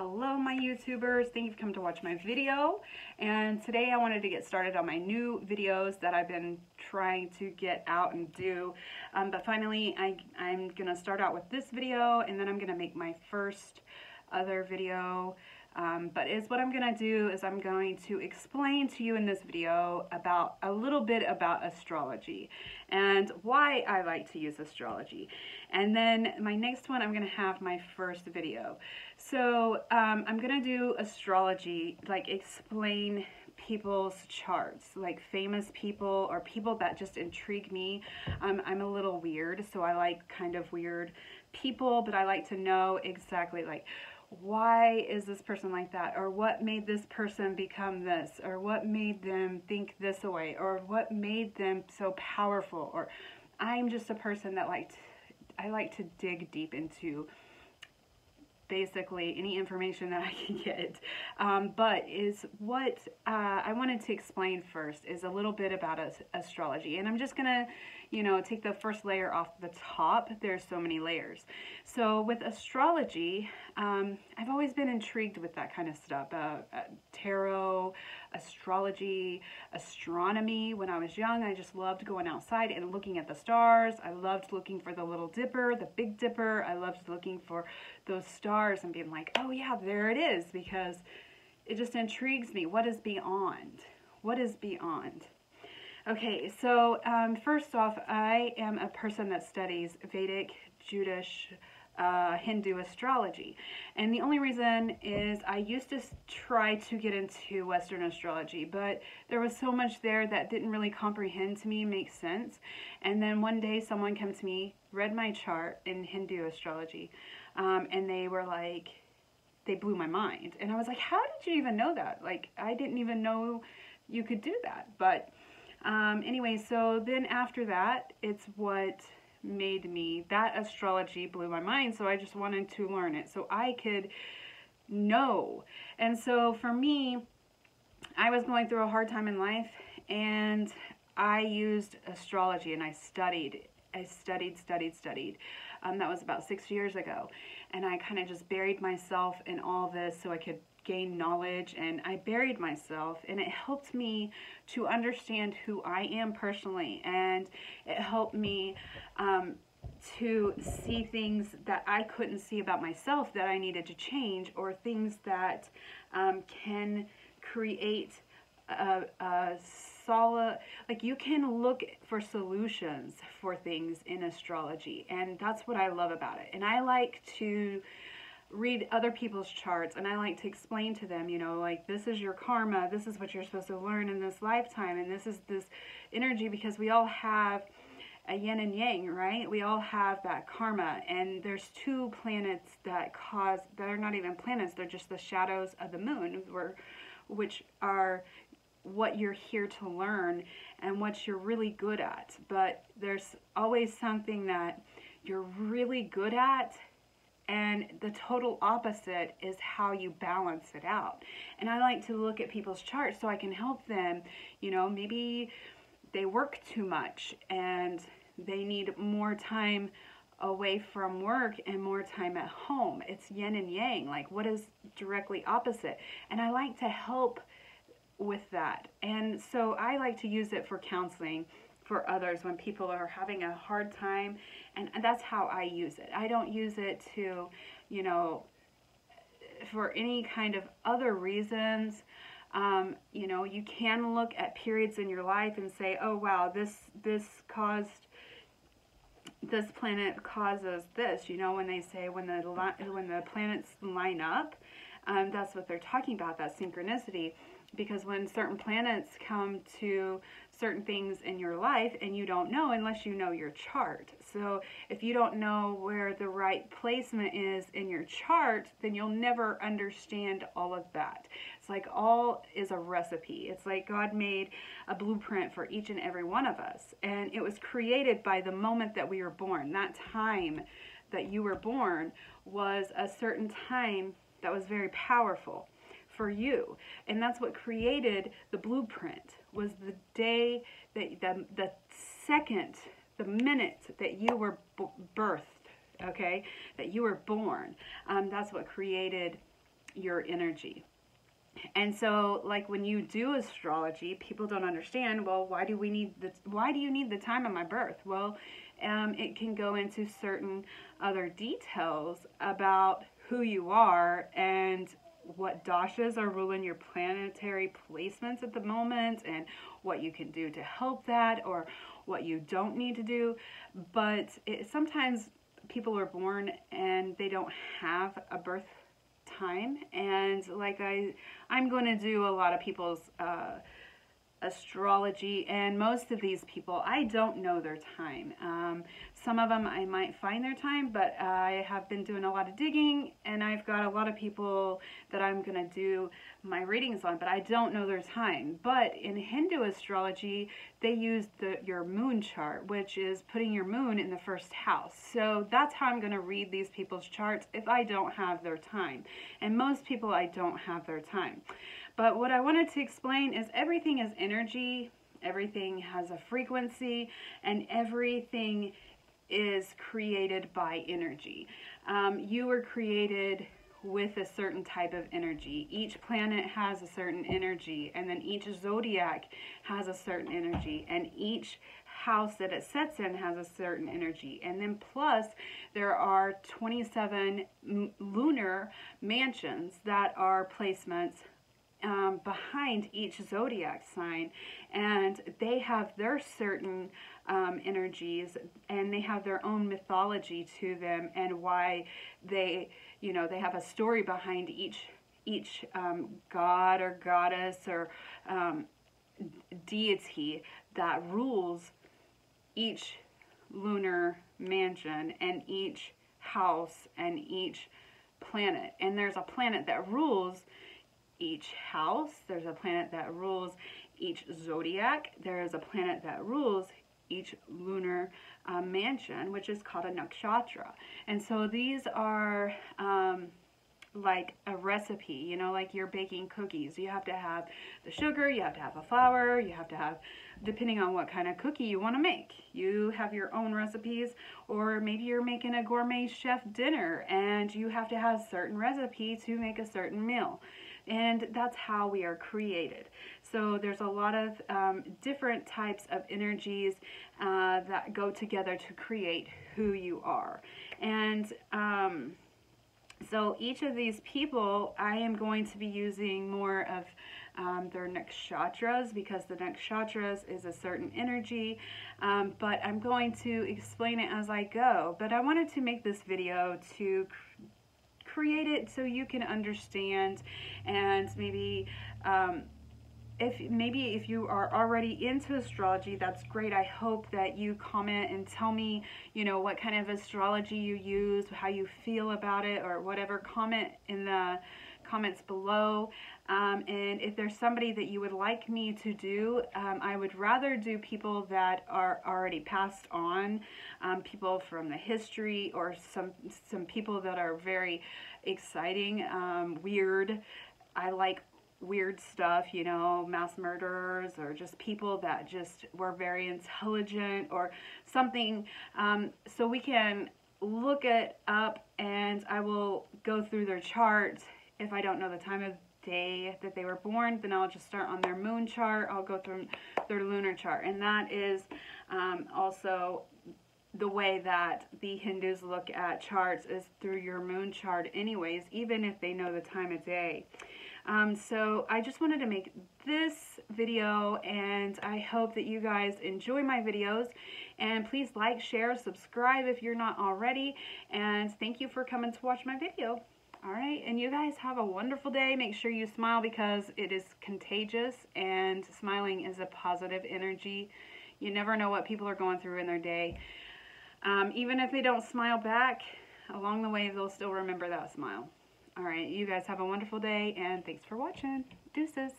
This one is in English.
Hello my YouTubers, thank you for coming to watch my video, and today I wanted to get started on my new videos that I've been trying to get out and do, but finally I'm gonna start out with this video, and then I'm gonna make my first other video. But what I'm going to do is I'm going to explain to you in this video about a little bit about astrology and why I like to use astrology. And then my next one, I'm going to have my first video. So I'm going to do astrology, like explain people's charts, like famous people or people that just intrigue me. I'm a little weird, so I like kind of weird people, but I like to know exactly like, why is this person like that, or what made this person become this, or what made them think this way, or what made them so powerful. Or I'm just a person that I like to dig deep into basically any information that I can get. But what I wanted to explain first is a little bit about astrology, and I'm just gonna take the first layer off the top. There's so many layers. So with astrology, I've always been intrigued with that kind of stuff. Tarot, astrology, astronomy. When I was young, I just loved going outside and looking at the stars. I loved looking for the Little Dipper, the Big Dipper. I loved looking for those stars and being like, oh yeah, there it is, because it just intrigues me. What is beyond? What is beyond? Okay, so first off, I am a person that studies Vedic, Jyotosh, Hindu astrology. And the only reason is I used to try to get into Western astrology, but there was so much there that didn't really comprehend to me, make sense. And then one day someone came to me, read my chart in Hindu astrology, and they were like, they blew my mind. And I was like, how did you even know that? Like, I didn't even know you could do that. But anyway, so then after that, it's what made me, that astrology blew my mind, so I just wanted to learn it so I could know. And so for me, I was going through a hard time in life, and I used astrology, and I studied. That was about 6 years ago, and I kind of just buried myself in all this so I could gain knowledge, and I buried myself, and it helped me to understand who I am personally, and it helped me to see things that I couldn't see about myself that I needed to change, or things that can create a solid, like you can look for solutions for things in astrology, and that's what I love about it. And I like to read other people's charts, and I like to explain to them, like, this is your karma, this is what you're supposed to learn in this lifetime, and this is this energy, because we all have a yin and yang, right? We all have that karma, and there's two planets that are not even planets, they're just the shadows of the moon, which are what you're here to learn and what you're really good at. But there's always something that you're really good at, and the total opposite is how you balance it out. And I like to look at people's charts so I can help them. Maybe they work too much and they need more time away from work and more time at home. It's yin and yang, like what is directly opposite. And I like to help with that. And so I like to use it for counseling for others when people are having a hard time, and that's how I use it. I don't use it to, for any kind of other reasons. You can look at periods in your life and say, oh wow, this planet causes this. When they say when the planets line up, that's what they're talking about, that synchronicity. Because when certain planets come to certain things in your life, and you don't know unless you know your chart. So if you don't know where the right placement is in your chart, then you'll never understand all of that. It's like all is a recipe. It's like God made a blueprint for each and every one of us. And it was created by the moment that we were born. That time that you were born was a certain time that was very powerful for you, and that's what created the blueprint. Was the day that the second, the minute that you were birthed, okay, that you were born. That's what created your energy. And so, like, when you do astrology, people don't understand, well, why do you need the time of my birth? Well, it can go into certain other details about who you are and what dashas are ruling your planetary placements at the moment, and what you can do to help that, or what you don't need to do. But sometimes people are born and they don't have a birth time, and like I'm going to do a lot of people's astrology, and most of these people, I don't know their time. Some of them I might find their time, but I have been doing a lot of digging, and I've got a lot of people that I'm going to do my readings on, but I don't know their time. But in Hindu astrology, they use your moon chart, which is putting your moon in the first house. So that's how I'm going to read these people's charts if I don't have their time. And most people, I don't have their time. But what I wanted to explain is everything is energy, everything has a frequency, and everything is created by energy. You were created with a certain type of energy. Each planet has a certain energy, and then each zodiac has a certain energy, and each house that it sets in has a certain energy. And then plus there are 27 lunar mansions that are placements behind each zodiac sign, and they have their certain energies, and they have their own mythology to them, and why they have a story behind each god or goddess or deity that rules each lunar mansion and each house and each planet. And there's a planet that rules each house, there's a planet that rules each zodiac, there is a planet that rules each lunar mansion, which is called a nakshatra. And so these are like a recipe, like you're baking cookies. You have to have the sugar, you have to have the flour, you have to have, depending on what kind of cookie you want to make. You have your own recipes, or maybe you're making a gourmet chef dinner and you have to have certain recipe to make a certain meal. And that's how we are created. So there's a lot of different types of energies that go together to create who you are. And so each of these people, I am going to be using more of their nakshatras, because the nakshatras is a certain energy, but I'm going to explain it as I go. But I wanted to make this video to create it so you can understand, and maybe if you are already into astrology, that's great. I hope that you comment and tell me, what kind of astrology you use, how you feel about it, or whatever. Comment in the comments below. And if there's somebody that you would like me to do, I would rather do people that are already passed on, people from the history, or some people that are very exciting, weird. I like weird stuff, mass murderers, or just people that just were very intelligent or something, so we can look it up, and I will go through their chart. If I don't know the time of day that they were born, then I'll just start on their moon chart. I'll go through their lunar chart, and that is also the way that the Hindus look at charts, is through your moon chart anyways, even if they know the time of day. So I just wanted to make this video, and I hope that you guys enjoy my videos, and please like, share, subscribe if you're not already, and thank you for coming to watch my video. Alright, and you guys have a wonderful day. Make sure you smile, because it is contagious, and smiling is a positive energy. You never know what people are going through in their day. Even if they don't smile back, along the way they'll still remember that smile. Alright, you guys have a wonderful day, and thanks for watching. Deuces.